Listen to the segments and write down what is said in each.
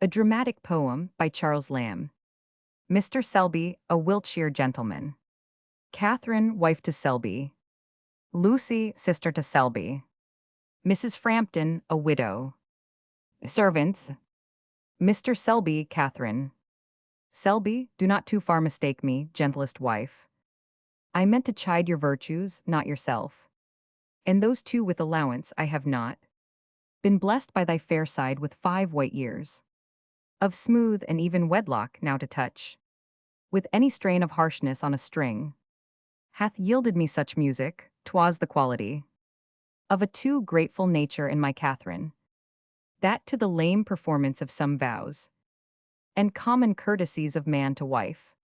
A dramatic poem by Charles Lamb. Mr. Selby, a Wiltshire gentleman. Catherine, wife to Selby. Lucy, sister to Selby. Mrs. Frampton, a widow. Servants. Mr. Selby, Catherine. Selby, do not too far mistake me, gentlest wife. I meant to chide your virtues, not yourself. And those two with allowance I have not been blessed by thy fair side with 5 white years of smooth and even wedlock now to touch, with any strain of harshness on a string, hath yielded me such music, 'twas the quality of a too grateful nature in my Catherine, that to the lame performance of some vows, and common courtesies of man to wife,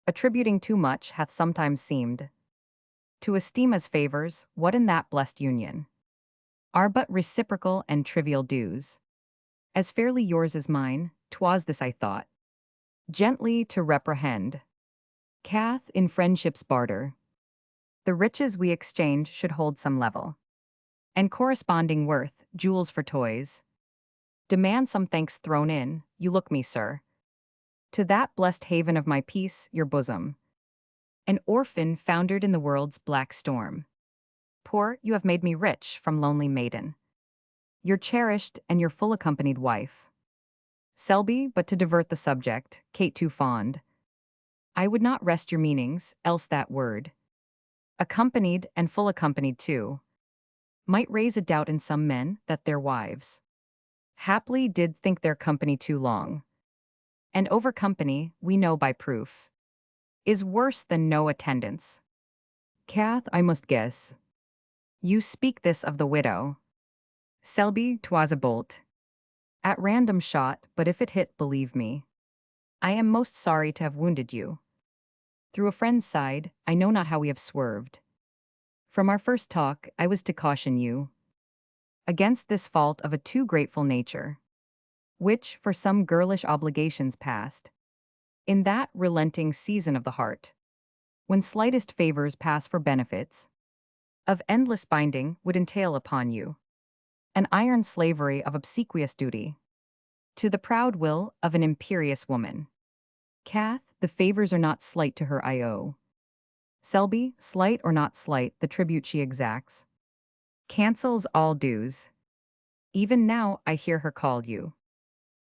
attributing too much hath sometimes seemed to esteem as favors what in that blessed union are but reciprocal and trivial dues. As fairly yours as mine, 'twas this I thought, gently to reprehend. Cath, in friendship's barter, the riches we exchange should hold some level, and corresponding worth, jewels for toys, demand some thanks thrown in, you look me, sir, to that blessed haven of my peace, your bosom, an orphan foundered in the world's black storm. Poor, you have made me rich from lonely maiden, your cherished and your full accompanied wife. Selby, but to divert the subject, Kate too fond, I would not rest your meanings, else that word, accompanied and full accompanied too, might raise a doubt in some men that their wives haply did think their company too long. And over company, we know by proof, is worse than no attendance. Cath, I must guess. You speak this of the widow. Selby, 'twas a bolt. At random shot, but if it hit, believe me, I am most sorry to have wounded you. Through a friend's side, I know not how we have swerved. From our first talk, I was to caution you against this fault of a too grateful nature, which, for some girlish obligations past, in that relenting season of the heart, when slightest favors pass for benefits, of endless binding would entail upon you an iron slavery of obsequious duty to the proud will of an imperious woman. Cath, the favors are not slight to her I owe. Selby, slight or not slight, the tribute she exacts cancels all dues. Even now I hear her call you,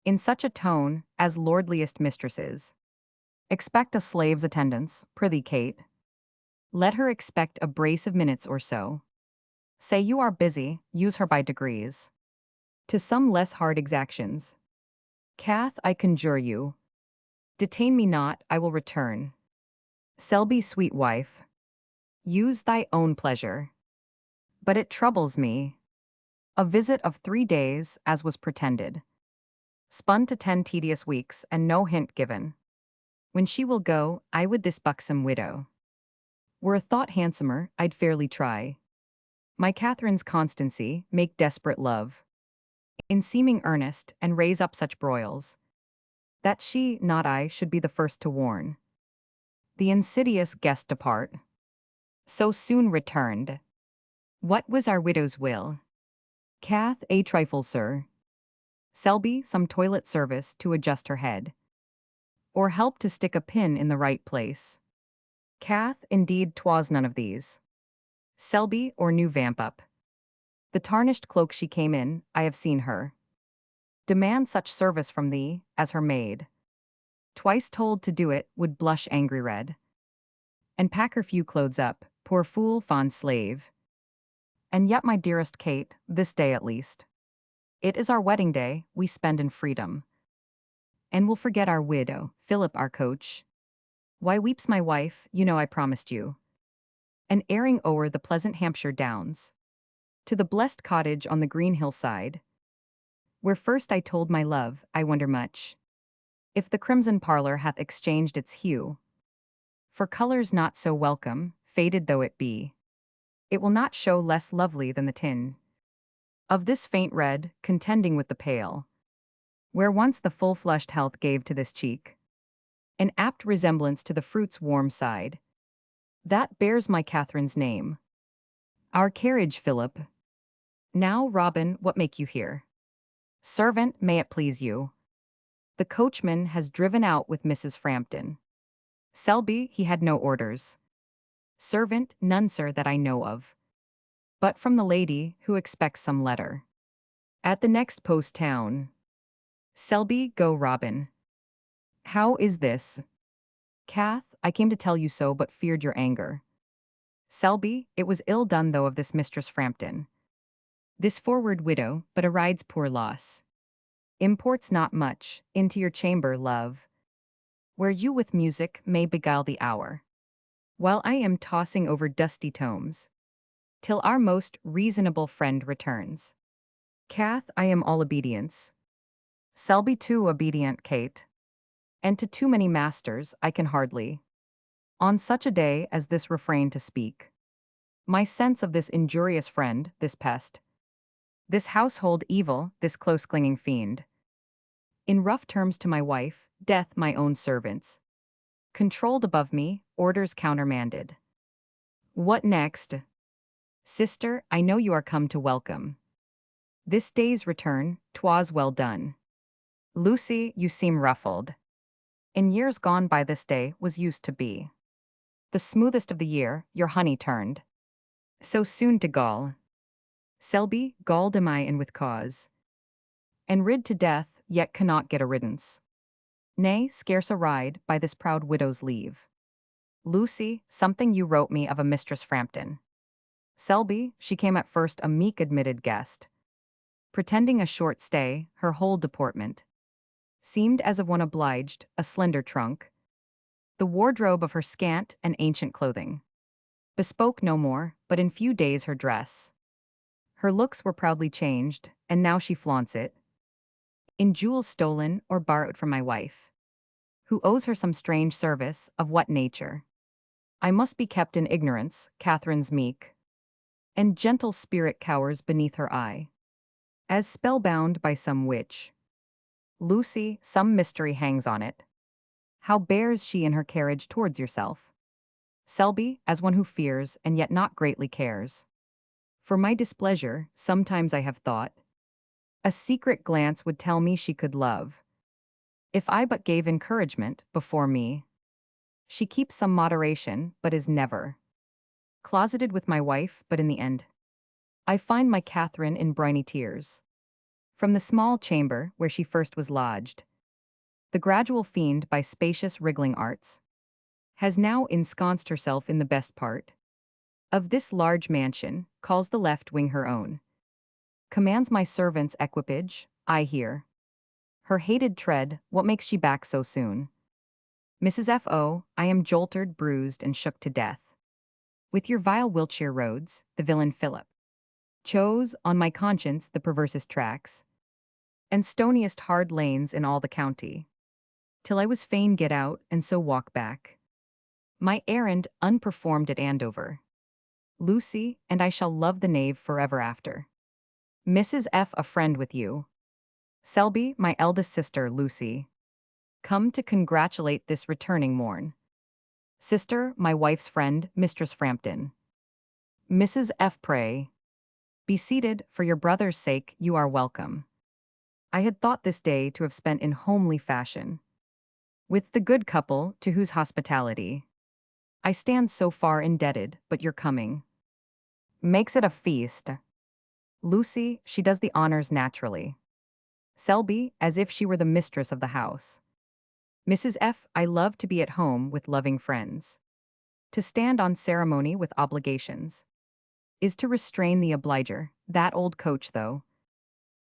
in such a tone as lordliest mistresses expect a slave's attendance. Prithee, Kate, let her expect a brace of minutes or so. Say you are busy, use her by degrees to some less hard exactions. Cath, I conjure you, detain me not, I will return. Selby, sweet wife, use thy own pleasure. But it troubles me. A visit of 3 days, as was pretended, spun to 10 tedious weeks, and no hint given. When she will go, I with this buxom widow were a thought handsomer, I'd fairly try my Catherine's constancy, make desperate love, in seeming earnest, and raise up such broils, that she, not I, should be the first to warn the insidious guest depart. So soon returned. What was our widow's will? Cath, a trifle, sir. Selby, some toilet service to adjust her head, or help to stick a pin in the right place. Cath, indeed 'twas none of these. Selby, or new vamp up. The tarnished cloak she came in, I have seen her demand such service from thee, as her maid, twice told to do it, would blush angry red, and pack her few clothes up, poor fool, fond slave. And yet, my dearest Kate, this day at least, it is our wedding day, we spend in freedom, and we'll forget our widow, Philip our coach. Why weeps my wife, you know I promised you an airing o'er the pleasant Hampshire downs, to the blessed cottage on the green hillside, where first I told my love, I wonder much if the crimson parlor hath exchanged its hue for colors not so welcome, faded though it be. It will not show less lovely than the tin of this faint red, contending with the pale, where once the full-flushed health gave to this cheek an apt resemblance to the fruit's warm side, that bears my Catherine's name. Our carriage, Philip. Now, Robin, what make you here? Servant, may it please you. The coachman has driven out with Mrs. Frampton. Selby, he had no orders. Servant, none, sir, that I know of. But from the lady, who expects some letter. At the next post town. Selby, go Robin. How is this? Kath, I came to tell you so, but feared your anger. Selby, it was ill done though of this Mistress Frampton. This forward widow, but a ride's poor loss. Imports not much, into your chamber, love, where you with music may beguile the hour, while I am tossing over dusty tomes, till our most reasonable friend returns. Kath, I am all obedience. Selby too obedient, Kate. And to too many masters I can hardly, on such a day as this, refrain to speak. My sense of this injurious friend, this pest, this household evil, this close-clinging fiend. In rough terms to my wife, death my own servants. Controlled above me, orders countermanded. What next? Sister, I know you are come to welcome this day's return, 'twas well done. Lucy, you seem ruffled. In years gone by this day was used to be the smoothest of the year, your honey turned so soon to gall. Selby, galled am I, and with cause, and rid to death, yet cannot get a riddance. Nay, scarce a ride, by this proud widow's leave. Lucy, something you wrote me of a Mistress Frampton. Selby, she came at first a meek admitted guest. Pretending a short stay, her whole deportment seemed as of one obliged, a slender trunk. The wardrobe of her scant and ancient clothing bespoke no more, but in few days her dress. Her looks were proudly changed, and now she flaunts it in jewels stolen or borrowed from my wife, who owes her some strange service, of what nature I must be kept in ignorance. Catherine's meek and gentle spirit cowers beneath her eye, as spellbound by some witch. Lucy, some mystery hangs on it. How bears she in her carriage towards yourself? Selby, as one who fears and yet not greatly cares. For my displeasure, sometimes I have thought, a secret glance would tell me she could love, if I but gave encouragement before me. She keeps some moderation, but is never closeted with my wife, but in the end I find my Catherine in briny tears. From the small chamber where she first was lodged, the gradual fiend by spacious wriggling arts has now ensconced herself in the best part of this large mansion, calls the left wing her own, commands my servant's equipage. I hear her hated tread. What makes she back so soon? Mrs. F.O., I am jolted, bruised, and shook to death with your vile Wiltshire roads. The villain Philip chose, on my conscience, the perversest tracks and stoniest hard lanes in all the county, till I was fain get out, and so walk back my errand unperformed at Andover. Lucy, and I shall love the knave forever after. Mrs. F. a friend with you. Selby, my eldest sister, Lucy, come to congratulate this returning morn. Sister, my wife's friend, Mistress Frampton. Mrs. F. Pray be seated, for your brother's sake you are welcome. I had thought this day to have spent in homely fashion, with the good couple to whose hospitality I stand so far indebted, but your coming makes it a feast. Lucy, she does the honors naturally. Selby, as if she were the mistress of the house. Mrs. F., I love to be at home with loving friends. To stand on ceremony with obligations is to restrain the obliger. That old coach, though,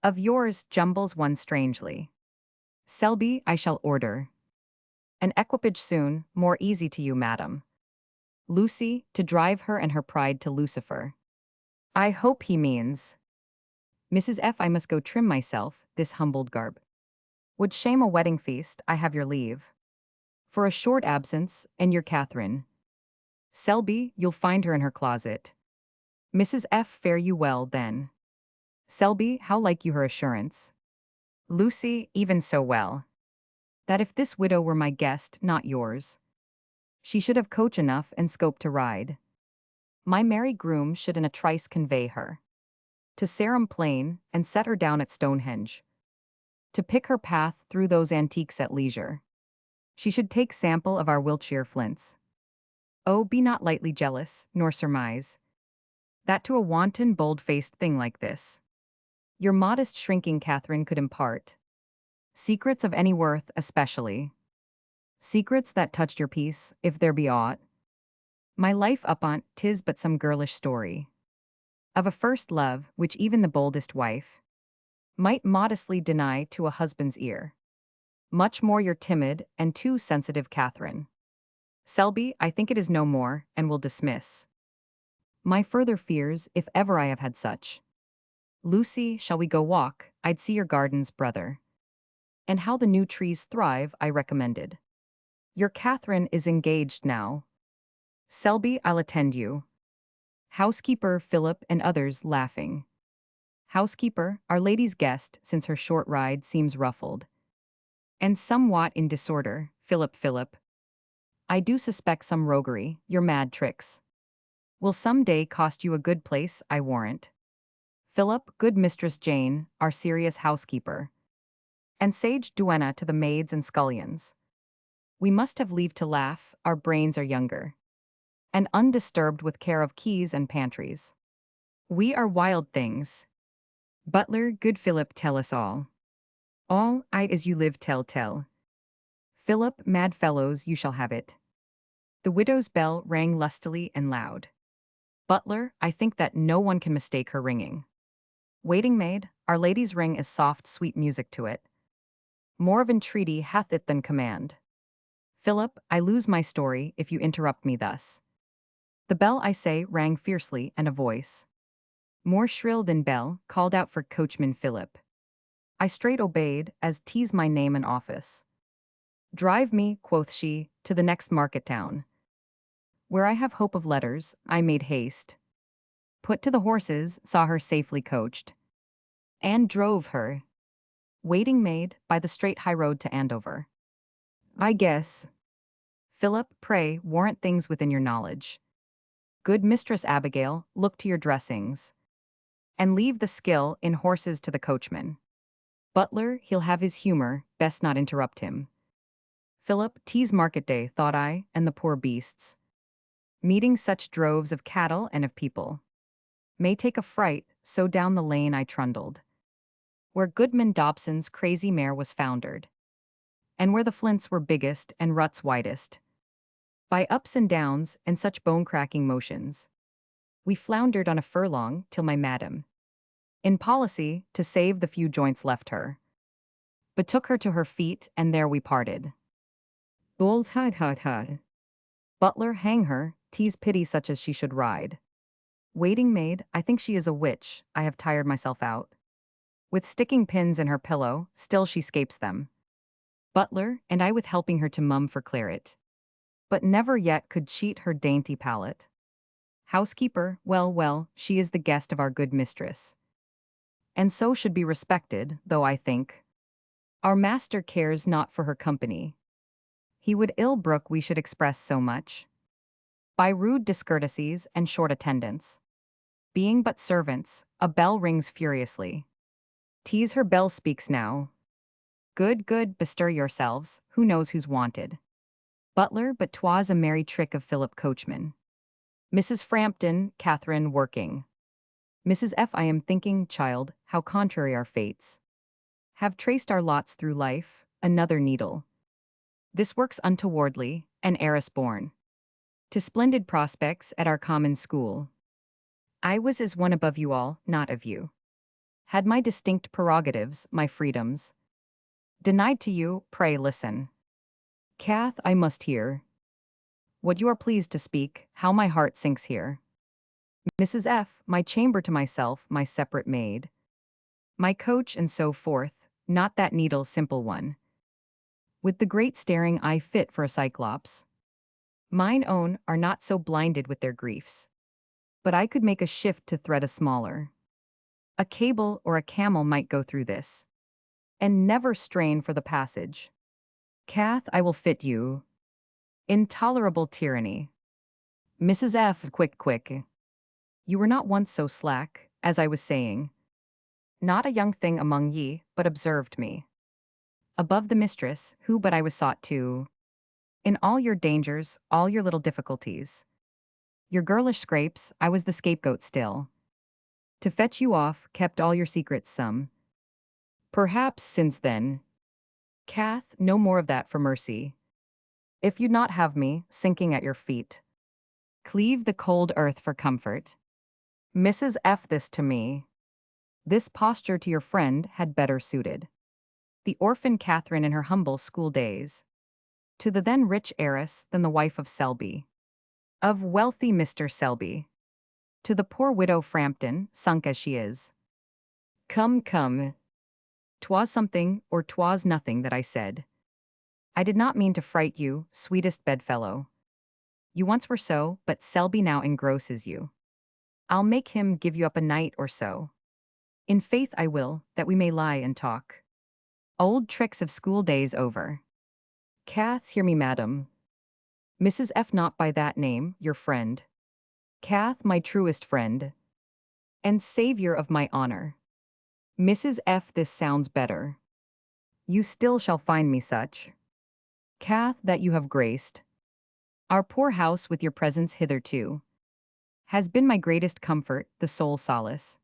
of yours jumbles one strangely. Selby, I shall order an equipage soon, more easy to you, madam. Lucy, to drive her and her pride to Lucifer. I hope he means. Mrs. F., I must go trim myself, this humbled garb would shame a wedding feast. I have your leave for a short absence, and your Catherine. Selby, you'll find her in her closet. Mrs. F., fare you well, then. Selby, how like you her assurance? Lucy, even so well, that if this widow were my guest, not yours, she should have coach enough and scope to ride. My merry groom should in a trice convey her to Sarum Plain, and set her down at Stonehenge, to pick her path through those antiques at leisure. She should take sample of our Wiltshire flints. Oh, be not lightly jealous, nor surmise that to a wanton, bold-faced thing like this, your modest shrinking Catherine could impart secrets of any worth, especially secrets that touched your peace, if there be aught. My life upon 'tis but some girlish story of a first love which even the boldest wife might modestly deny to a husband's ear. Much more your timid and too sensitive Catherine. Selby, I think it is no more, and will dismiss my further fears, if ever I have had such. Lucy, shall we go walk? I'd see your gardens, brother. And how the new trees thrive, I recommended. Your Catherine is engaged now. Selby, I'll attend you. Housekeeper, Philip, and others laughing. Housekeeper, our lady's guest, since her short ride seems ruffled and somewhat in disorder. Philip, I do suspect some roguery, your mad tricks will some day cost you a good place, I warrant. Philip, good Mistress Jane, our serious housekeeper, and sage duenna to the maids and scullions. We must have leave to laugh, our brains are younger, and undisturbed with care of keys and pantries. We are wild things. Butler, good Philip, tell us all. All, I as you live tell. Philip, mad fellows, you shall have it. The widow's bell rang lustily and loud. Butler, I think that no one can mistake her ringing. Waiting maid, our lady's ring is soft, sweet music to it. More of entreaty hath it than command. Philip, I lose my story if you interrupt me thus. The bell, I say, rang fiercely, and a voice, more shrill than bell, called out for coachman Philip. I straight obeyed, as 'tis my name and office. Drive me, quoth she, to the next market town, where I have hope of letters. I made haste, put to the horses, saw her safely coached, and drove her, waiting maid, by the straight high road to Andover. I guess. Philip, pray, warrant things within your knowledge. Good Mistress Abigail, look to your dressings, and leave the skill in horses to the coachman. Butler, he'll have his humor, best not interrupt him. Philip, 'tis market day, thought I, and the poor beasts, meeting such droves of cattle and of people, may take a fright, so down the lane I trundled, where Goodman Dobson's crazy mare was foundered, and where the flints were biggest and ruts widest. By ups and downs, and such bone-cracking motions, we floundered on a furlong, till my madam, in policy, to save the few joints left her, betook her to her feet, and there we parted. Old ha. Butler, hang her, 'tis pity such as she should ride. Waiting maid, I think she is a witch, I have tired myself out with sticking pins in her pillow, still she scapes them. Butler, and I with helping her to mum for claret, but never yet could cheat her dainty palate. Housekeeper, well, she is the guest of our good mistress, and so should be respected, though I think our master cares not for her company. He would ill brook we should express so much by rude discourtesies and short attendance. Being but servants, a bell rings furiously. 'Tis her bell speaks now. Good, bestir yourselves, who knows who's wanted. Butler, but 'twas a merry trick of Philip coachman. Mrs. Frampton, Catherine, working. Mrs. F. I am thinking, child, how contrary our fates have traced our lots through life, another needle. This works untowardly, an heiress born to splendid prospects at our common school. I was as one above you all, not of you. Had my distinct prerogatives, my freedoms denied to you, pray listen. Cath, I must hear what you are pleased to speak, how my heart sinks here. Mrs. F., my chamber to myself, my separate maid, my coach and so forth, not that needle simple one, with the great staring eye fit for a cyclops. Mine own are not so blinded with their griefs, but I could make a shift to thread a smaller. A cable or a camel might go through this, and never strain for the passage. Cath, I will fit you. Intolerable tyranny. Mrs. F., quick. You were not once so slack, as I was saying. Not a young thing among ye, but observed me. above the mistress, who but I was sought to. In all your dangers, all your little difficulties, your girlish scrapes, I was the scapegoat still. To fetch you off, kept all your secrets some. Perhaps since then. Kath, no more of that for mercy. If you'd not have me, sinking at your feet, cleave the cold earth for comfort. Mrs. F. This to me. This posture to your friend had better suited. The orphan Catherine in her humble school days. To the then rich heiress than the wife of Selby. Of wealthy Mr. Selby. To the poor widow Frampton, sunk as she is. Come, come. 'Twas something, or 'twas nothing that I said. I did not mean to fright you, sweetest bedfellow. You once were so, but Selby now engrosses you. I'll make him give you up a night or so. In faith I will, that we may lie and talk. Old tricks of school days over. Caths, hear me, madam. Mrs. F. not by that name, your friend. Cath, my truest friend. And saviour of my honour. Mrs. F. This sounds better. You still shall find me such. Cath, that you have graced. Our poor house with your presence hitherto has been my greatest comfort, the sole solace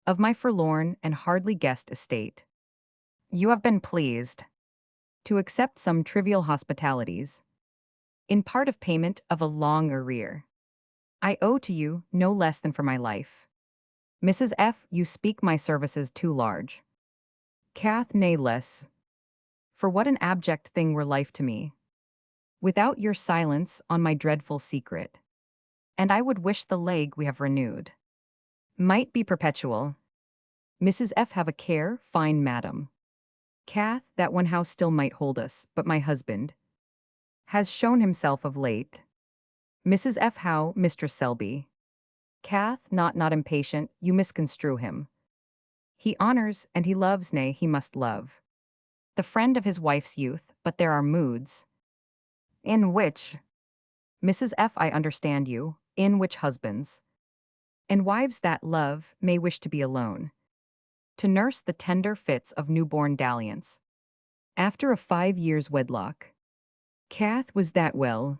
of my forlorn and hardly guessed estate. You have been pleased to accept some trivial hospitalities in part of payment of a long arrear. I owe to you no less than for my life. Mrs. F., you speak my services too large. Cath, nay less. For what an abject thing were life to me, without your silence on my dreadful secret. And I would wish the leg we have renewed might be perpetual. Mrs. F. have a care, fine madam. Cath, that one house still might hold us, but my husband has shown himself of late. Mrs. F. how, Mistress Selby. Cath, not impatient, you misconstrue him. He honors and he loves, nay, he must love. The friend of his wife's youth, but there are moods in which, Mrs. F. I understand you, in which husbands and wives that love may wish to be alone, to nurse the tender fits of newborn dalliance. After a 5 years' wedlock. Cath, was that well?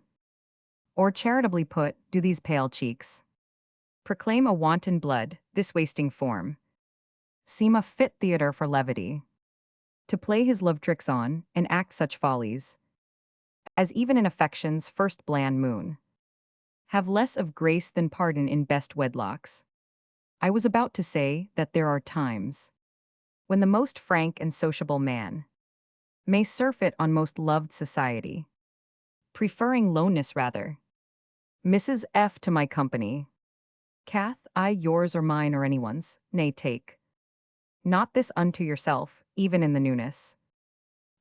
Or charitably put, do these pale cheeks proclaim a wanton blood, this wasting form seem a fit theatre for levity, to play his love tricks on, and act such follies, as even in affection's first bland moon, have less of grace than pardon in best wedlocks. I was about to say that there are times when the most frank and sociable man may surfeit on most loved society, preferring loneness rather. Mrs. F. to my company. Cath, I yours or mine or anyone's, nay take. Not this unto yourself, even in the newness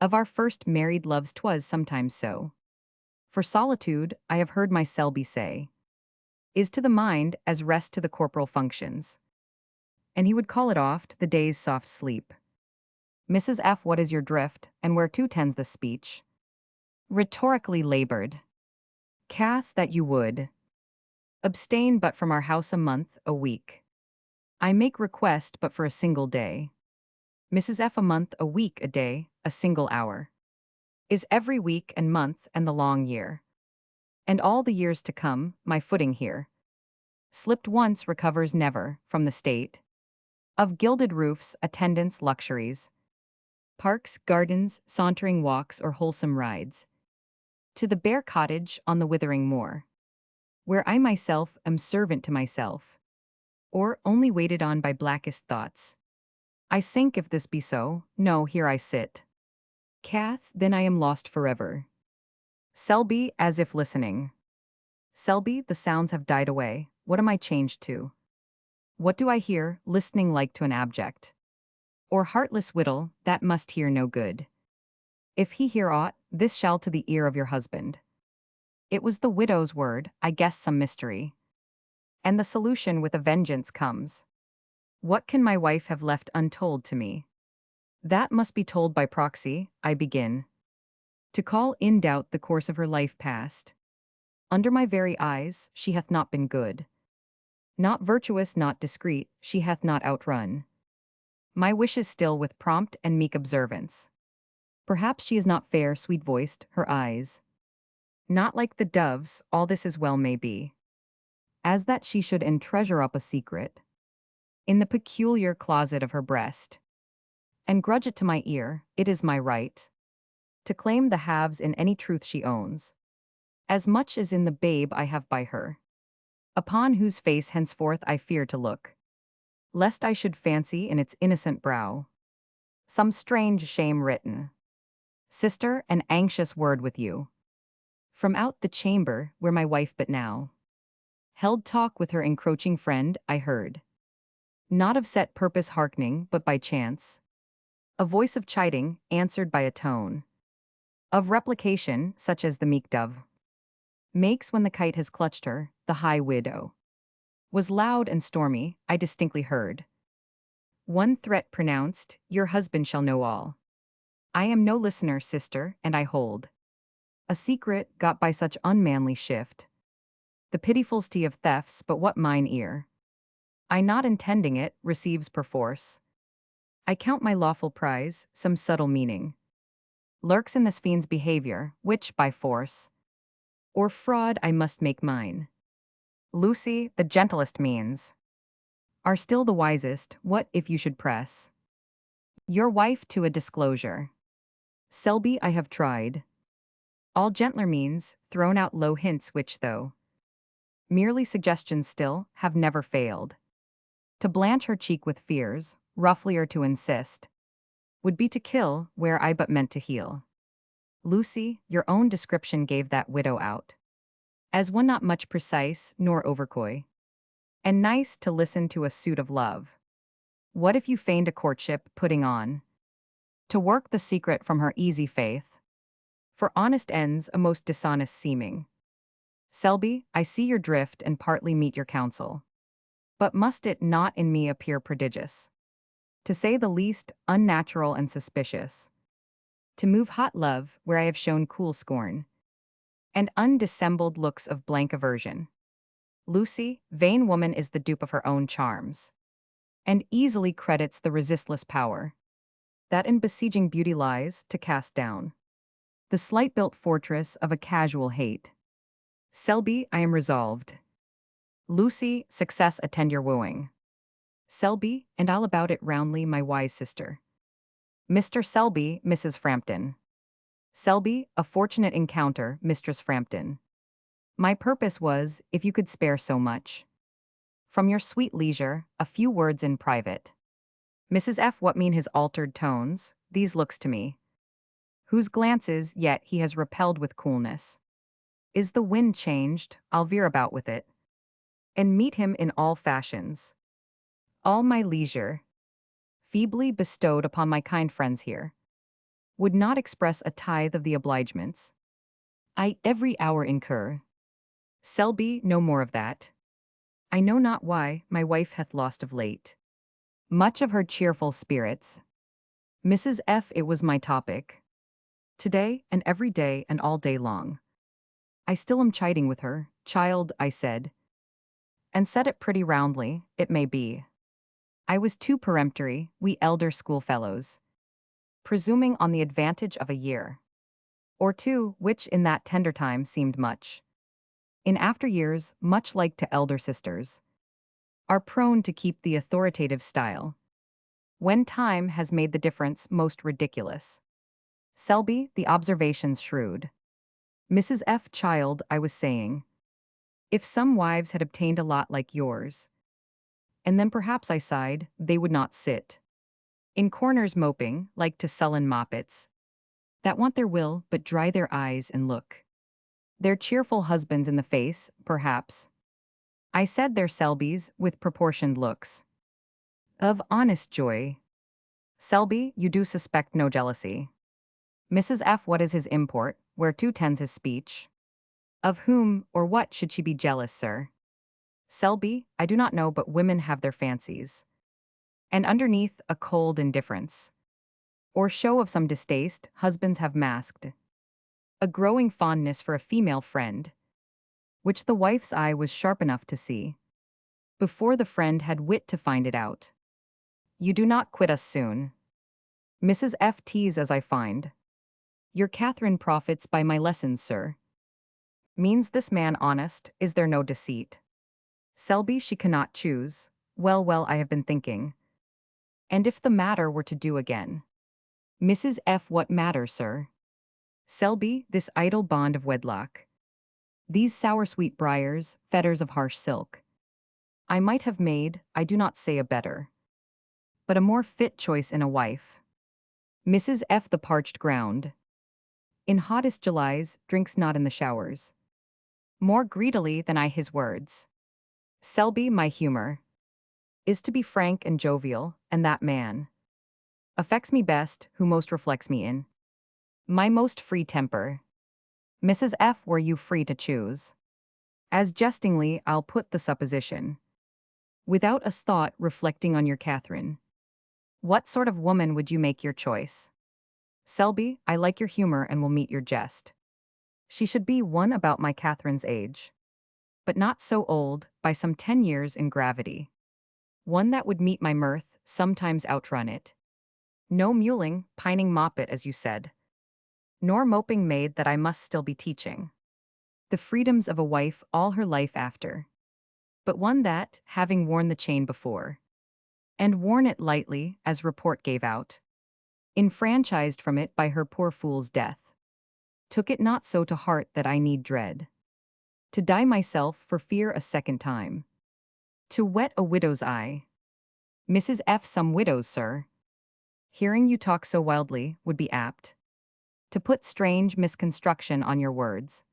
of our first married loves 'twas sometimes so. For solitude, I have heard my Selby say, is to the mind as rest to the corporal functions. And he would call it oft the day's soft sleep. Mrs. F. what is your drift, and whereto tends the speech? Rhetorically labored. Cath, that you would abstain but from our house a month, a week. I make request but for a single day. Mrs. F. a month, a week, a day, a single hour. Is every week and month and the long year. And all the years to come, my footing here. Slipped once recovers never, from the state of gilded roofs, attendants, luxuries, parks, gardens, sauntering walks or wholesome rides, to the bare cottage on the withering moor, where I myself am servant to myself, or only waited on by blackest thoughts. I sink if this be so, no, here I sit. Cath, then I am lost forever. Selby, as if listening. Selby, the sounds have died away, what am I changed to? What do I hear, listening like to an abject or heartless wittol, that must hear no good? If he hear aught, this shall to the ear of your husband. It was the widow's word, I guess some mystery. And the solution with a vengeance comes. What can my wife have left untold to me? That must be told by proxy, I begin to call in doubt the course of her life past. Under my very eyes, she hath not been good. Not virtuous, not discreet, she hath not outrun my wishes still with prompt and meek observance. Perhaps she is not fair, sweet-voiced, her eyes. Not like the doves, all this as well may be. As that she should and treasure up a secret. In the peculiar closet of her breast. And grudge it to my ear, it is my right. To claim the halves in any truth she owns. As much as in the babe I have by her. Upon whose face henceforth I fear to look. Lest I should fancy in its innocent brow some strange shame written. Sister, an anxious word with you. From out the chamber where my wife but now held talk with her encroaching friend, I heard. Not of set purpose hearkening, but by chance. A voice of chiding, answered by a tone of replication, such as the meek dove makes when the kite has clutched her, the high widow. Was loud and stormy, I distinctly heard. One threat pronounced, your husband shall know all. I am no listener, sister, and I hold a secret got by such unmanly shift. The pitifulsty of thefts, but what mine ear, I not intending it, receives perforce. I count my lawful prize, some subtle meaning lurks in this fiend's behavior, which, by force or fraud, I must make mine. Lucy, the gentlest means are still the wisest. What if you should press your wife to a disclosure? Selby, I have tried all gentler means, thrown out low hints which, though merely suggestions still, have never failed to blanch her cheek with fears, roughly or to insist, would be to kill where I but meant to heal. Lucy, your own description gave that widow out as one not much precise nor overcoy, and nice to listen to a suit of love. What if you feigned a courtship, putting on to work the secret from her easy faith, for honest ends a most dishonest seeming? Selby, I see your drift and partly meet your counsel. But must it not in me appear prodigious, to say the least, unnatural and suspicious, to move hot love where I have shown cool scorn, and undissembled looks of blank aversion? Lucy, vain woman is the dupe of her own charms, and easily credits the resistless power that in besieging beauty lies, to cast down the slight-built fortress of a casual hate. Selby, I am resolved. Lucy, success attend your wooing. Selby, and I'll about it roundly, my wise sister. Mr. Selby, Mrs. Frampton. Selby, a fortunate encounter, Mistress Frampton. My purpose was, if you could spare so much from your sweet leisure, a few words in private. Mrs. F. What mean his altered tones, these looks to me, whose glances yet he has repelled with coolness? Is the wind changed? I'll veer about with it, and meet him in all fashions. All my leisure, feebly bestowed upon my kind friends here, would not express a tithe of the obligements I every hour incur. Selby, no more of that. I know not why my wife hath lost of late much of her cheerful spirits. Mrs. F. It was my topic. Today, and every day, and all day long. I still am chiding with her. Child, I said, and said it pretty roundly, it may be. I was too peremptory, we elder schoolfellows, presuming on the advantage of a year or two, which in that tender time seemed much. In after years, much like to elder sisters, are prone to keep the authoritative style, when time has made the difference most ridiculous. Selby, the observations shrewd. Mrs. F. Child, I was saying, if some wives had obtained a lot like yours, and then perhaps I sighed, they would not sit in corners moping, like to sullen moppets, that want their will but dry their eyes and look their cheerful husbands in the face, perhaps. I said their Selbys, with proportioned looks of honest joy. Selby, you do suspect no jealousy. Mrs. F. What is his import, whereto tends his speech? Of whom, or what should she be jealous, sir? Selby, I do not know, but women have their fancies. And underneath a cold indifference, or show of some distaste, husbands have masked a growing fondness for a female friend, which the wife's eye was sharp enough to see, before the friend had wit to find it out. You do not quit us soon. Mrs. F. tease as I find. Your Catherine profits by my lessons, sir. Means this man honest, is there no deceit? Selby she cannot choose. Well, well, I have been thinking. And if the matter were to do again? Mrs. F. What matter, sir? Selby, this idle bond of wedlock. These sour sweet briars, fetters of harsh silk. I might have made, I do not say a better, but a more fit choice in a wife. Mrs. F. The parched ground, in hottest Julys, drinks not in the showers, more greedily than I his words. Selby, my humor is to be frank and jovial, and that man affects me best who most reflects me in my most free temper. Mrs. F. Were you free to choose? As jestingly I'll put the supposition, without a thought reflecting on your Catherine. What sort of woman would you make your choice? Selby, I like your humor and will meet your jest. She should be one about my Catherine's age, but not so old, by some 10 years in gravity. One that would meet my mirth, sometimes outrun it. No muling, pining moppet as you said, nor moping maid that I must still be teaching the freedoms of a wife all her life after, but one that, having worn the chain before, and worn it lightly, as report gave out, enfranchised from it by her poor fool's death, took it not so to heart that I need dread to die myself for fear a second time, to wet a widow's eye. Mrs. F. Some widows, sir, hearing you talk so wildly, would be apt to put strange misconstruction on your words,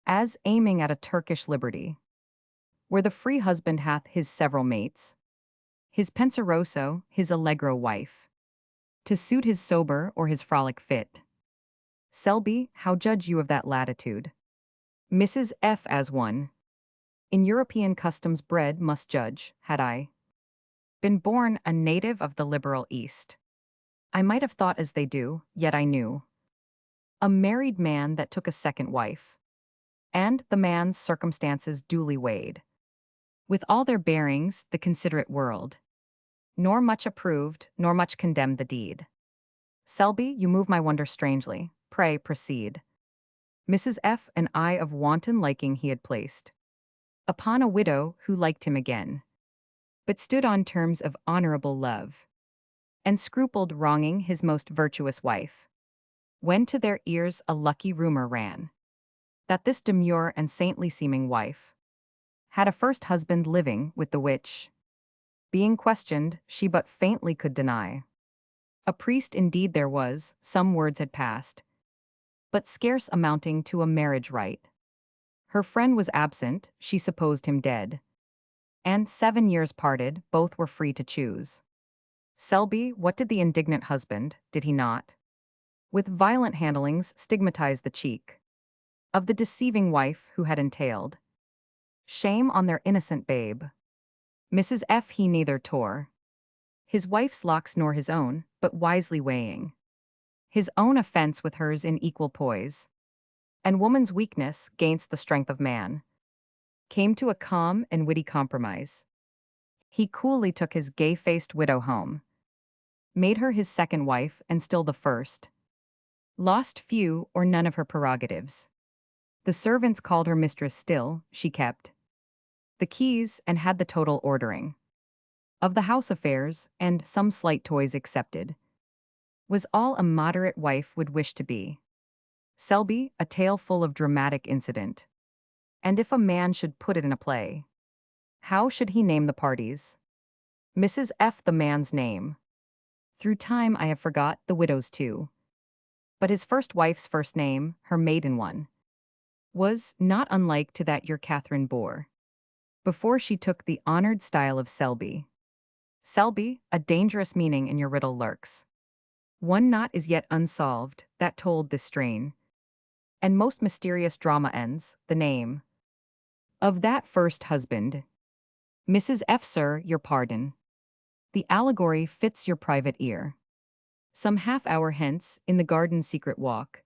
as aiming at a Turkish liberty, where the free husband hath his several mates, his penseroso, his allegro wife, to suit his sober or his frolic fit. Selby, how judge you of that latitude? Mrs. F. As one in European customs bred must judge, had I been born a native of the liberal East, I might have thought as they do, yet I knew a married man that took a second wife, and the man's circumstances duly weighed, with all their bearings, the considerate world, nor much approved, nor much condemned the deed. Selby, you move my wonder strangely. Pray, proceed. Mrs. F. An eye of wanton liking he had placed upon a widow who liked him again, but stood on terms of honorable love, and scrupled wronging his most virtuous wife, when to their ears a lucky rumor ran, that this demure and saintly-seeming wife had a first husband living with the which, being questioned, she but faintly could deny. A priest indeed there was, some words had passed, but scarce amounting to a marriage rite. Her friend was absent, she supposed him dead, and 7 years parted, both were free to choose. Selby, what did the indignant husband, did he not, with violent handlings, stigmatize the cheek of the deceiving wife who had entailed shame on their innocent babe? Mrs. F. He neither tore his wife's locks nor his own, but wisely weighing his own offense with hers in equal poise, and woman's weakness gainst the strength of man, came to a calm and witty compromise. He coolly took his gay-faced widow home, made her his second wife and still the first, lost few or none of her prerogatives. The servants called her mistress still, she kept the keys and had the total ordering of the house affairs, and some slight toys excepted, was all a moderate wife would wish to be. Selby, a tale full of dramatic incident. And if a man should put it in a play, how should he name the parties? Mrs. F. The man's name. Through time I have forgot the widow's too. But his first wife's first name, her maiden one, was not unlike to that your Catherine bore, before she took the honored style of Selby. Selby, a dangerous meaning in your riddle lurks. One knot is yet unsolved, that told this strain, and most mysterious drama ends, the name of that first husband. Mrs. F. Sir, your pardon. The allegory fits your private ear. Some half hour hence, in the garden's secret walk,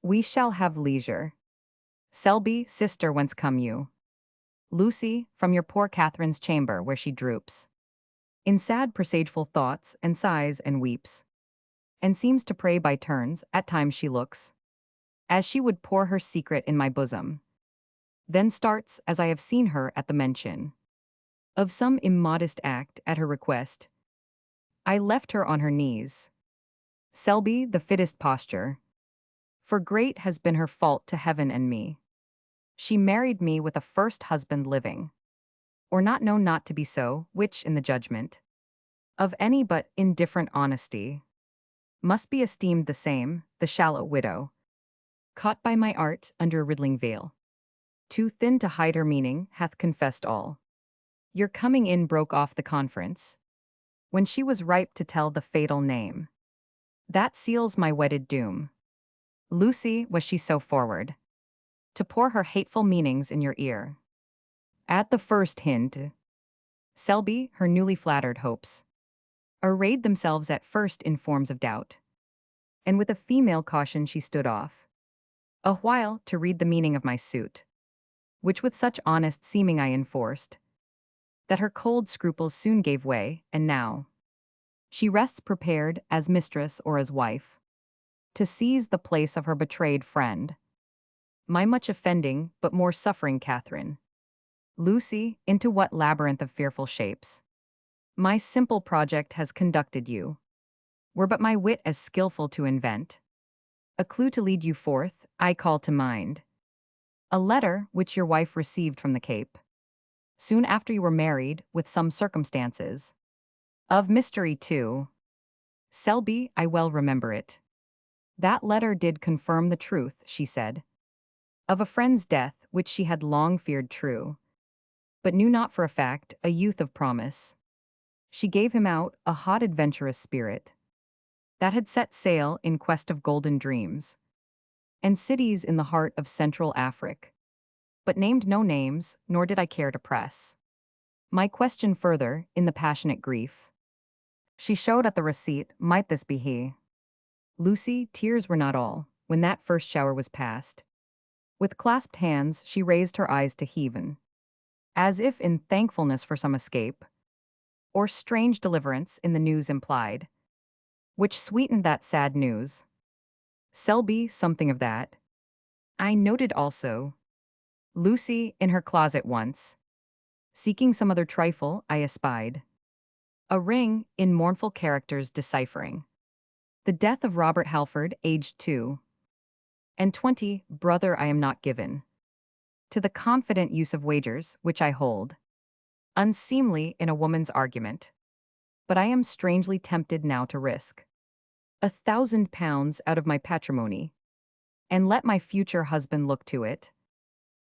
we shall have leisure. Selby, sister, whence come you? Lucy, from your poor Catherine's chamber where she droops in sad presageful thoughts, and sighs and weeps. and seems to pray by turns. At times she looks, as she would pour her secret in my bosom, then starts as I have seen her at the mention of some immodest act at her request. I left her on her knees. Selby, the fittest posture, for great has been her fault to heaven and me. She married me with a first husband living, or not known not to be so, which, in the judgment of any but indifferent honesty, must be esteemed the same, the shallow widow, caught by my art under a riddling veil, too thin to hide her meaning, hath confessed all. Your coming in broke off the conference, when she was ripe to tell the fatal name. That seals my wedded doom. Lucy, was she so forward, to pour her hateful meanings in your ear? At the first hint, Selby, her newly flattered hopes, arrayed themselves at first in forms of doubt, and with a female caution she stood off, a while to read the meaning of my suit, which with such honest seeming I enforced, that her cold scruples soon gave way, and now she rests prepared, as mistress or as wife, to seize the place of her betrayed friend. My much offending, but more suffering Catherine. Lucy, into what labyrinth of fearful shapes my simple project has conducted you, were but my wit as skillful to invent. A clue to lead you forth, I call to mind. A letter which your wife received from the Cape, soon after you were married, with some circumstances of mystery too. Selby, I well remember it. That letter did confirm the truth, she said, of a friend's death which she had long feared true, but knew not for a fact, a youth of promise. She gave him out, a hot adventurous spirit, that had set sail in quest of golden dreams, and cities in the heart of Central Africa, but named no names, nor did I care to press my question further, in the passionate grief she showed at the receipt. Might this be he? Lucy, tears were not all, when that first shower was past. With clasped hands she raised her eyes to heaven, as if in thankfulness for some escape, or strange deliverance in the news implied, which sweetened that sad news. Selby, something of that I noted also. Lucy, in her closet once, seeking some other trifle, I espied a ring, in mournful characters deciphering the death of Robert Halford, aged 22. Brother, I am not given to the confident use of wagers, which I hold unseemly in a woman's argument, but I am strangely tempted now to risk £1,000 out of my patrimony, and let my future husband look to it,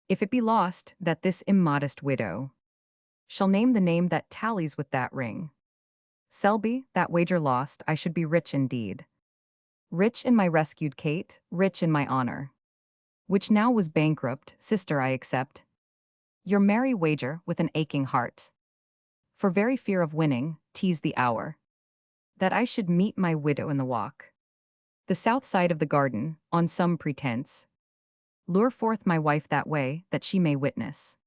if it be lost, that this immodest widow shall name the name that tallies with that ring. Selby, that wager lost, I should be rich indeed. Rich in my rescued Kate, rich in my honor, which now was bankrupt. Sister, I accept your merry wager with an aching heart, for very fear of winning, tease the hour that I should meet my widow in the walk, the south side of the garden, on some pretense, lure forth my wife that way, that she may witness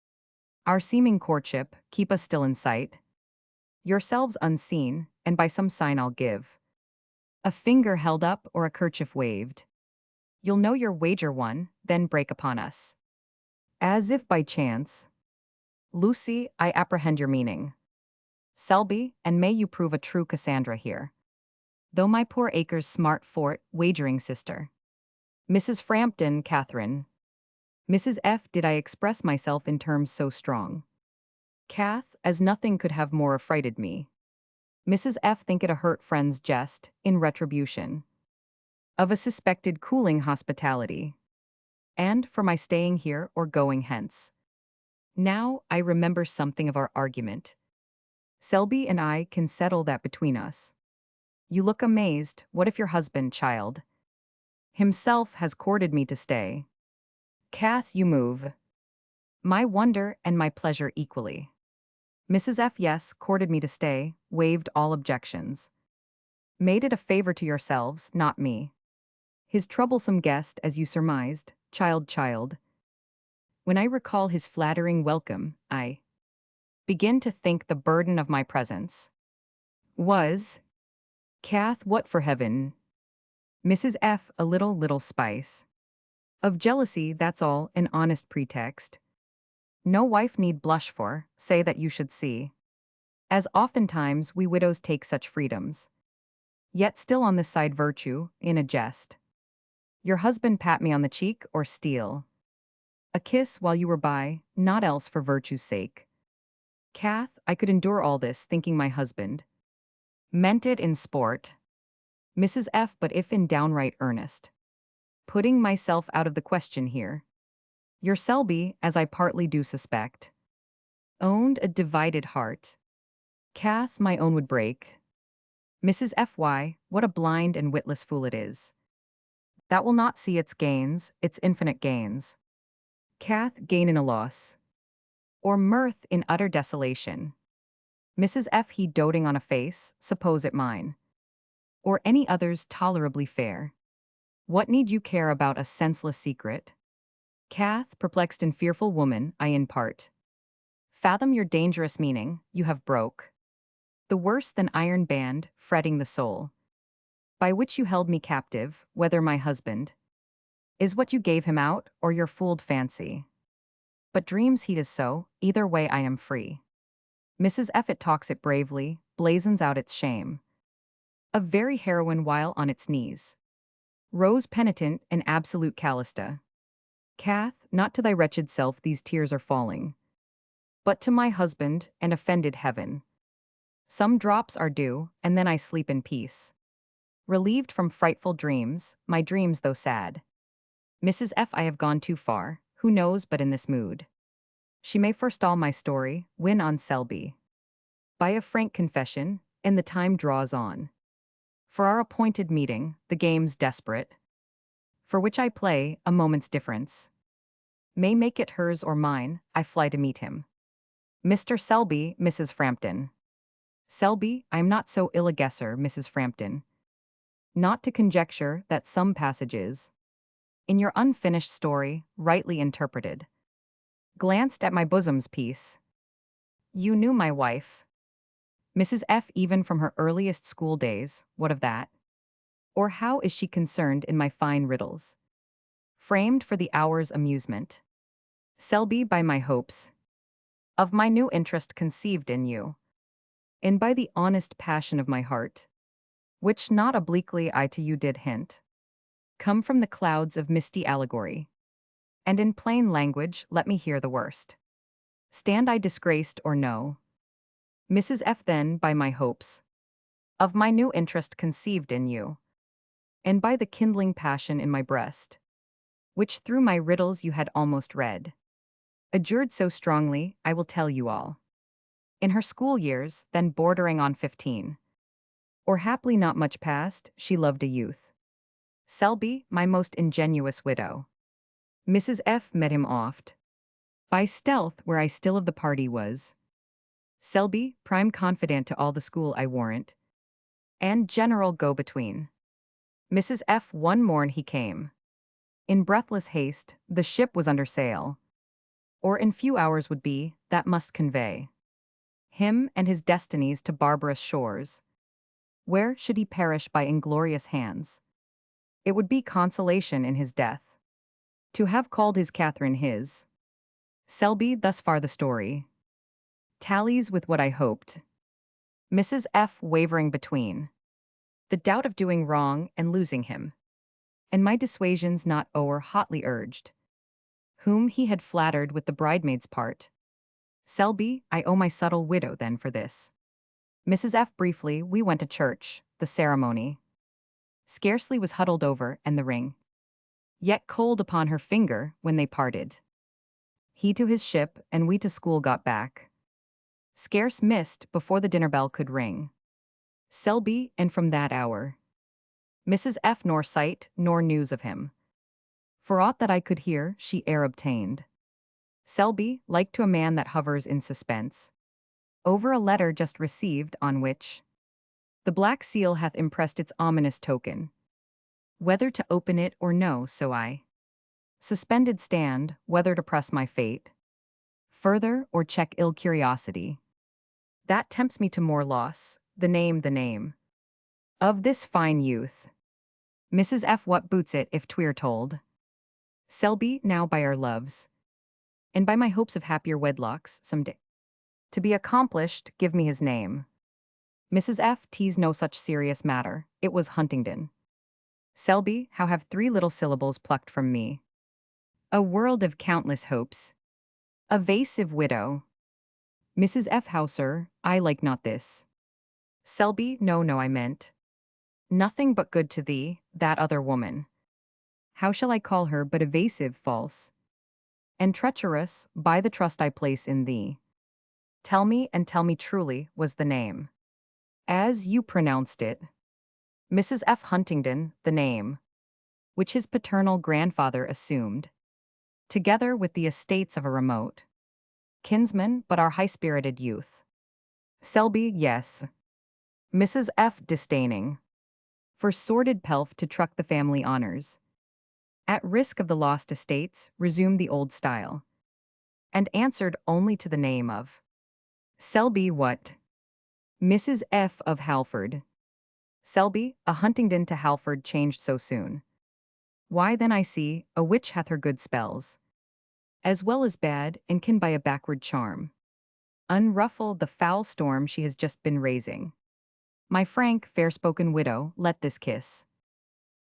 our seeming courtship, keep us still in sight, yourselves unseen, and by some sign I'll give a finger held up or a kerchief waved. You'll know your wager won, then break upon us, as if by chance. Lucy, I apprehend your meaning. Selby, and may you prove a true Cassandra here, though my poor acres smart for it, wagering sister. Mrs. Frampton, Catherine. Mrs. F. Did I express myself in terms so strong? Cath, as nothing could have more affrighted me. Mrs. F. think it a hurt friend's jest, in retribution of a suspected cooling hospitality, and for my staying here or going hence. Now I remember something of our argument. Selby and I can settle that between us. You look amazed. What if your husband, child, himself has courted me to stay? Cath, you move my wonder and my pleasure equally. Mrs. F. Yes, courted me to stay, waived all objections. Made it a favor to yourselves, not me. His troublesome guest, as you surmised, child. When I recall his flattering welcome, I begin to think the burden of my presence was, Cath, what for heaven Mrs. F. A little spice. Of jealousy, that's all, an honest pretext. No wife need blush for, say that you should see. As oftentimes we widows take such freedoms. Yet still on this side virtue, in a jest. Your husband pat me on the cheek or steal a kiss while you were by, not else for virtue's sake. Kath, I could endure all this thinking my husband meant it in sport. Mrs. F. But if in downright earnest. Putting myself out of the question here. Your Selby, as I partly do suspect, owned a divided heart. Kath's my own would break. Mrs. F. Y. What a blind and witless fool it is. That will not see its gains, its infinite gains. Kath gain in a loss. Or mirth in utter desolation. Mrs. F. He doting on a face, suppose it mine. Or any other's tolerably fair. What need you care about a senseless secret? Kath, perplexed and fearful woman, I in part fathom your dangerous meaning, you have broke. The worse than iron band, fretting the soul. By which you held me captive, whether my husband is what you gave him out, or your fooled fancy. But dreams he is so, either way I am free. Mrs. F. It talks it bravely, blazons out its shame. A very heroine while on its knees. Rose penitent and absolute Callista. Kath, not to thy wretched self these tears are falling, but to my husband and offended heaven. Some drops are due, and then I sleep in peace. Relieved from frightful dreams, my dreams though sad. Mrs. F. I have gone too far, who knows but in this mood. She may forestall my story, win on Selby. By a frank confession, and the time draws on. For our appointed meeting, the game's desperate. For which I play, a moment's difference. May make it hers or mine, I fly to meet him. Mr. Selby, Mrs. Frampton. Selby, I am not so ill a guesser, Mrs. Frampton. Not to conjecture that some passages in your unfinished story, rightly interpreted, glanced at my bosom's peace. You knew my wife, Mrs. F. even from her earliest school days, what of that? Or how is she concerned in my fine riddles, framed for the hour's amusement? Selby, by my hopes, of my new interest conceived in you, and by the honest passion of my heart, which not obliquely I to you did hint, come from the clouds of misty allegory. And in plain language, let me hear the worst. Stand I disgraced or no? Mrs. F. Then, by my hopes, of my new interest conceived in you, and by the kindling passion in my breast, which through my riddles you had almost read, adjured so strongly, I will tell you all. In her school years, then bordering on 15, or haply not much past, she loved a youth. Selby, my most ingenuous widow. Mrs. F. met him oft, by stealth where I still of the party was. Selby, prime confidant to all the school I warrant, and general go-between. Mrs. F. One morn he came. In breathless haste, the ship was under sail, or in few hours would be, that must convey him and his destinies to barbarous shores. Where should he perish by inglorious hands? It would be consolation in his death to have called his Catherine his. Selby, thus far the story tallies with what I hoped. Mrs. F. wavering between the doubt of doing wrong and losing him, and my dissuasions not o'er hotly urged, whom he had flattered with the bridemaid's part. Selby, I owe my subtle widow then for this. Mrs. F. Briefly, we went to church, the ceremony scarcely was huddled over, and the ring yet cold upon her finger when they parted. He to his ship, and we to school got back. Scarce missed before the dinner bell could ring. Selby, and from that hour, Mrs. F. nor sight nor news of him. For aught that I could hear, she ere obtained. Selby, like to a man that hovers in suspense over a letter just received, on which the black seal hath impressed its ominous token. Whether to open it or no, so I suspended stand, whether to press my fate further or check ill curiosity. That tempts me to more loss, the name of this fine youth. Mrs. F. What boots it if twe're told? Selby, now by our loves, and by my hopes of happier wedlocks some day. To be accomplished, give me his name. Mrs. F. T's no such serious matter, it was Huntingdon. Selby, how have 3 little syllables plucked from me? A world of countless hopes. Evasive widow. Mrs. F. How, sir, I like not this. Selby, no, I meant nothing but good to thee, that other woman. How shall I call her but evasive, false, and treacherous, by the trust I place in thee? Tell me, and tell me truly, was the name, as you pronounced it, Mrs. F. Huntingdon, the name, which his paternal grandfather assumed, together with the estates of a remote kinsman but our high-spirited youth. Selby, yes. Mrs. F. disdaining, for sordid pelf to truck the family honors. At risk of the lost estates, resumed the old style, and answered only to the name of Selby what? Mrs. F. of Halford. Selby, a Huntingdon to Halford changed so soon. Why then I see, a witch hath her good spells, as well as bad, and can by a backward charm unruffle the foul storm she has just been raising. My frank, fair-spoken widow, let this kiss,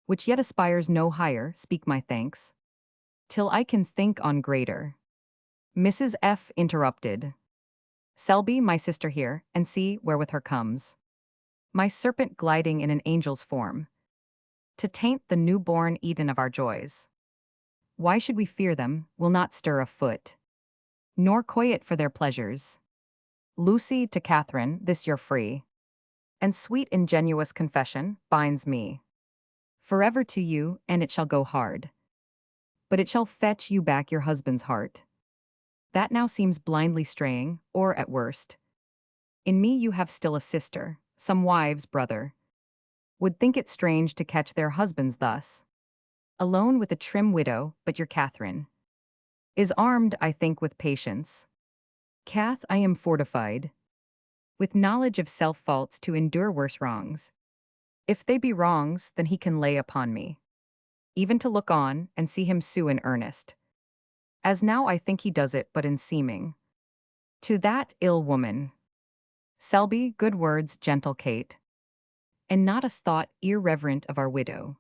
which yet aspires no higher, speak my thanks, till I can think on greater. Mrs. F. interrupted. Selby, my sister here, and see wherewith her comes. My serpent gliding in an angel's form, to taint the new-born Eden of our joys. Why should we fear them, will not stir a foot, nor coy it for their pleasures. Lucy to Catherine, this your free and sweet ingenuous confession binds me forever to you, and it shall go hard, but it shall fetch you back your husband's heart. That now seems blindly straying, or at worst, in me you have still a sister. Some wives, brother, would think it strange to catch their husbands thus, alone with a trim widow, but your Catherine is armed, I think, with patience. Cath, I am fortified with knowledge of self-faults to endure worse wrongs. If they be wrongs, then he can lay upon me, even to look on, and see him sue in earnest, as now I think he does it but in seeming. To that ill woman. Selby, good words, gentle Kate, and not a thought irreverent of our widow.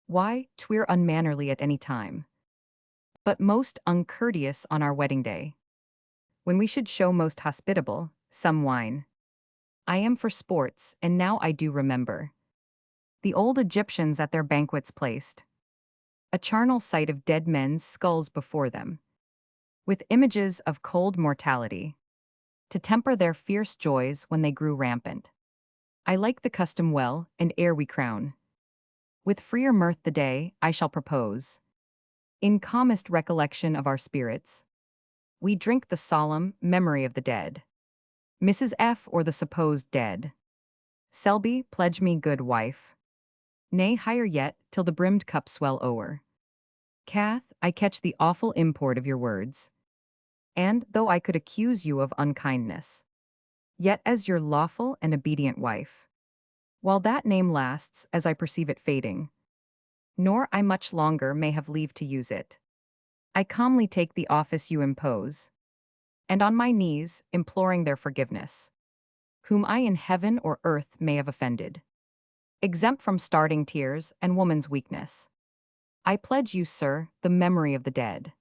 Why, twe're unmannerly at any time, but most uncourteous on our wedding day, when we should show most hospitable, some wine. I am for sports, and now I do remember the old Egyptians at their banquets placed a charnel sight of dead men's skulls before them, with images of cold mortality, to temper their fierce joys when they grew rampant. I like the custom well, and ere we crown with freer mirth the day, I shall propose, in calmest recollection of our spirits, we drink the solemn memory of the dead. Mrs. F. or the supposed dead. Selby, pledge me, good wife. Nay, higher yet, till the brimmed cup swell o'er. Cath, I catch the awful import of your words, and, though I could accuse you of unkindness, yet as your lawful and obedient wife, while that name lasts, as I perceive it fading, nor I much longer may have leave to use it, I calmly take the office you impose, and on my knees, imploring their forgiveness, whom I in heaven or earth may have offended, exempt from starting tears and woman's weakness, I pledge you, sir, the memory of the dead.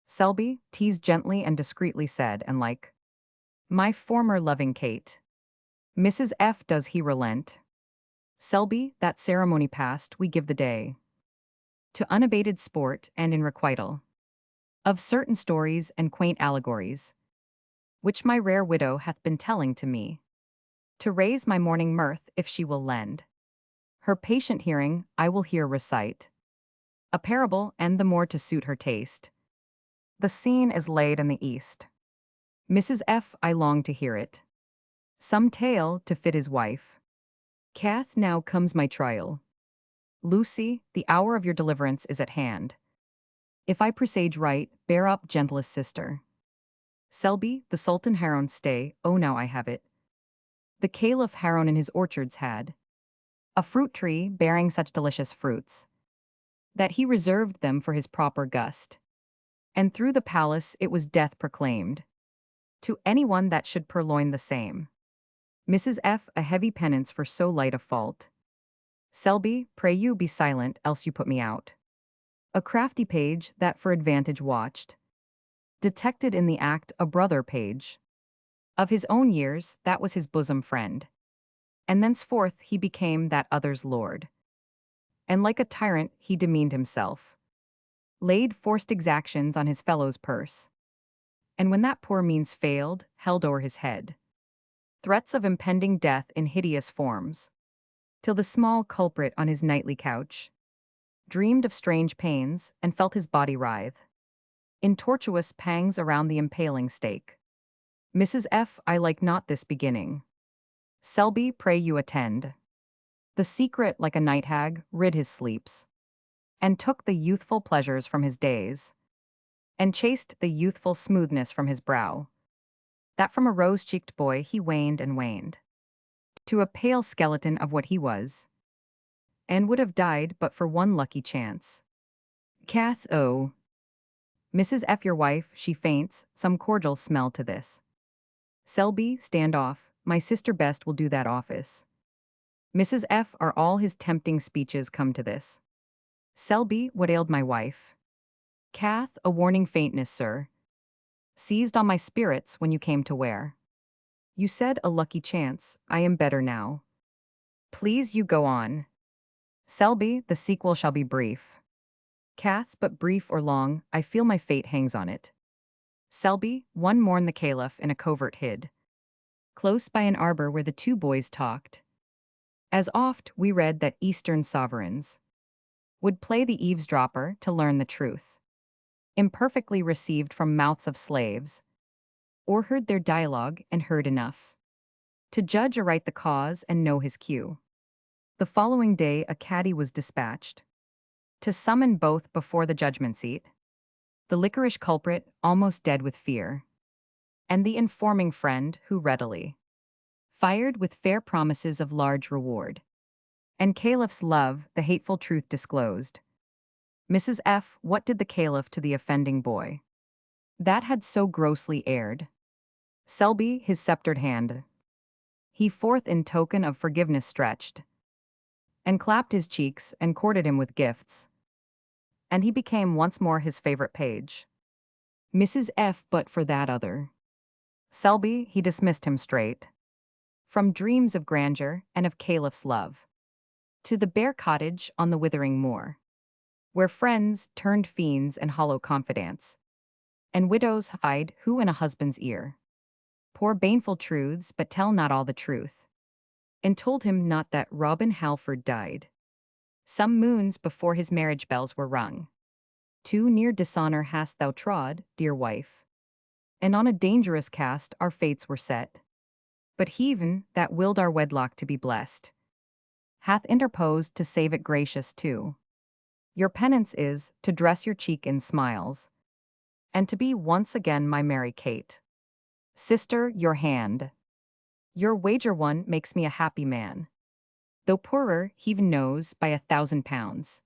Selby, teased gently and discreetly said, and like my former loving Kate. Mrs. F. Does he relent? Selby, that ceremony past, we give the day to unabated sport and in requital of certain stories and quaint allegories, which my rare widow hath been telling to me, to raise my morning mirth if she will lend her patient hearing. I will here recite a parable, and the more to suit her taste. The scene is laid in the east. Mrs. F. I long to hear it. Some tale to fit his wife. Cath, now comes my trial. Lucy, the hour of your deliverance is at hand. If I presage right, bear up, gentlest sister. Selby, the Sultan Haroun, stay, oh now I have it. The Caliph Haroun in his orchards had a fruit tree bearing such delicious fruits, that he reserved them for his proper gust. And through the palace it was death proclaimed, to anyone that should purloin the same. Mrs. F. A heavy penance for so light a fault. Selby, pray you be silent, else you put me out. A crafty page that for advantage watched, detected in the act a brother page. Of his own years, that was his bosom friend. And thenceforth he became that other's lord. And like a tyrant he demeaned himself, laid forced exactions on his fellow's purse. And when that poor means failed, held o'er his head threats of impending death in hideous forms, till the small culprit on his nightly couch dreamed of strange pains and felt his body writhe in tortuous pangs around the impaling stake. Mrs. F. I like not this beginning. Selby, pray you attend. The secret, like a night hag, rid his sleeps, and took the youthful pleasures from his days, and chased the youthful smoothness from his brow, that from a rose-cheeked boy he waned and waned, to a pale skeleton of what he was, and would have died but for one lucky chance. Cath O. Mrs. F. Your wife, she faints, some cordial smell to this. Selby, stand off, my sister Best will do that office. Mrs. F. Are all his tempting speeches come to this? Selby, what ailed my wife? Cath, a warning faintness, sir, seized on my spirits when you came to wear. You said a lucky chance, I am better now. Please you go on. Selby, the sequel shall be brief. Cath's but brief or long, I feel my fate hangs on it. Selby, one morn the caliph in a covert hid, close by an arbor where the two boys talked. As oft we read that Eastern sovereigns would play the eavesdropper to learn the truth, imperfectly received from mouths of slaves, or heard their dialogue and heard enough to judge aright the cause and know his cue. The following day a caddy was dispatched to summon both before the judgment seat, the liquorish culprit almost dead with fear, and the informing friend who readily fired with fair promises of large reward. And caliph's love the hateful truth disclosed. Mrs. F. What did the caliph to the offending boy that had so grossly erred? Selby, his sceptred hand he forth in token of forgiveness stretched, and clapped his cheeks and courted him with gifts, and he became once more his favorite page. Mrs. F. But for that other Selby, he dismissed him straight from dreams of grandeur and of caliph's love to the bare cottage on the withering moor, where friends turned fiends and hollow confidants, and widows hide who in a husband's ear pour baneful truths but tell not all the truth, and told him not that Robin Halford died some moons before his marriage bells were rung. Too near dishonor hast thou trod, dear wife, and on a dangerous cast our fates were set. But heaven, that willed our wedlock to be blessed, hath interposed to save it gracious too. Your penance is to dress your cheek in smiles, and to be once again my merry Kate. Sister, your hand, your wager won makes me a happy man. Though poorer, heaven knows, by 1,000 pounds.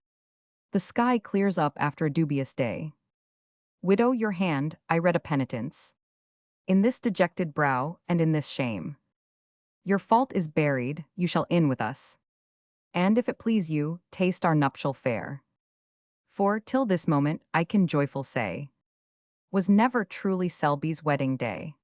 The sky clears up after a dubious day. Widow, your hand, I read a penitence in this dejected brow and in this shame. Your fault is buried, you shall in with us, and if it please you, taste our nuptial fare. For, till this moment, I can joyful say, was never truly Selby's wedding day.